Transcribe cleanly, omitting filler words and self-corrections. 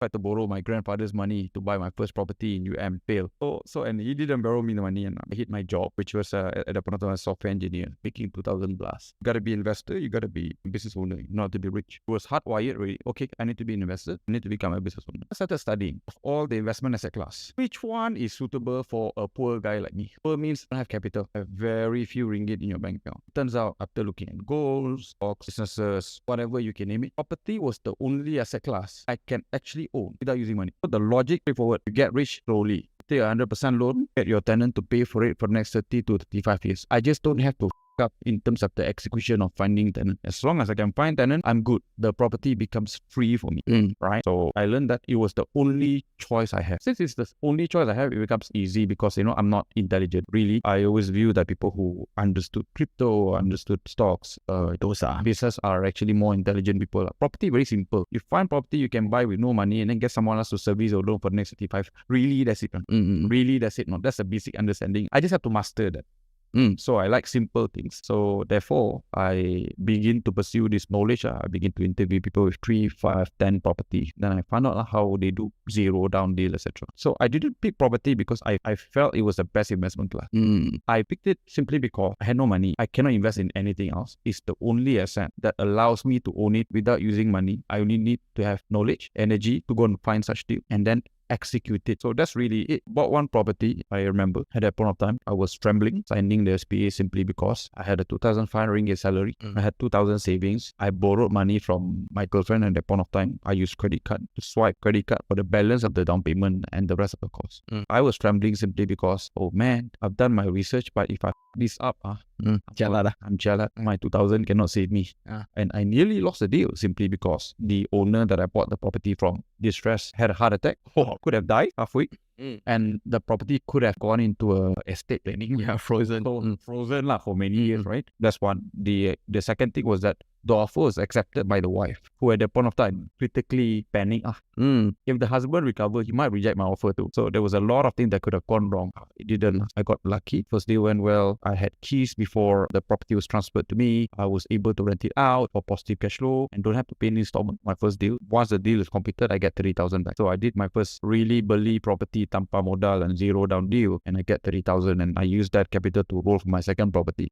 Tried to borrow my grandfather's money to buy my first property in UM, failed. And he didn't borrow me the money, and I hit my job, which was at the point of time a software engineer, making 2,000 plus. You gotta be investor, you gotta be a business owner, not to be rich. It was hardwired already. Okay, I need to be an investor, I need to become a business owner. I started studying of all the investment asset class. Which one is suitable for a poor guy like me? Poor means don't have capital, have very few ringgit in your bank account. Turns out, after looking at gold, stocks, businesses, whatever you can name it, property was the only asset class I can actually own without using money. So the logic, straightforward, you get rich slowly. Take a 100% loan, get your tenant to pay for it for the next 30 to 35 years. I just don't have to up in terms of the execution of finding tenant. As long as I can find tenant, I'm good. The property becomes free for me, right? So I learned that it was the only choice I have. Since it's the only choice I have, it becomes easy because, I'm not intelligent. Really, I always view that people who understood crypto, understood stocks, those are business are actually more intelligent people. Property, very simple. You find property you can buy with no money and then get someone else to service your loan for the next 35. Really, that's it. Really, that's it. No, that's the basic understanding. I just have to master that. So I like simple things. So therefore, I begin to pursue this knowledge. I begin to interview people with 3, 5, 10 property. Then I found out how they do zero down deal, etc. So I didn't pick property because I felt it was the best investment class. I picked it simply because I had no money. I cannot invest in anything else. It's the only asset that allows me to own it without using money. I only need to have knowledge, energy to go and find such deal, and then execute it. So that's really it. Bought one property, I remember. At that point of time, I was trembling, signing the SPA simply because I had a 2,500 ringgit salary. I had 2,000 savings. I borrowed money from my girlfriend at that point of time. I used credit card to swipe credit card for the balance of the down payment and the rest of the cost. I was trembling simply because, oh man, I've done my research, but if I f this up, I'm jalat. My 2,000 cannot save me. And I nearly lost the deal simply because the owner that I bought the property from, distressed, had a heart attack. Could have died halfway. And the property could have gone into a estate planning. Frozen. So, frozen for many years, right? That's one. The second thing was that the offer was accepted by the wife, who at that point of time critically panicked. If the husband recovered, he might reject my offer too. So there was a lot of things that could have gone wrong. It didn't. I got lucky. First day went well. I had keys before the property was transferred to me. I was able to rent it out for positive cash flow and don't have to pay any installment. My first deal. Once the deal is completed, I get 30,000 back. So I did my first really beli property tanpa modal and zero down deal, and I get 30,000, and I used that capital to roll for my second property.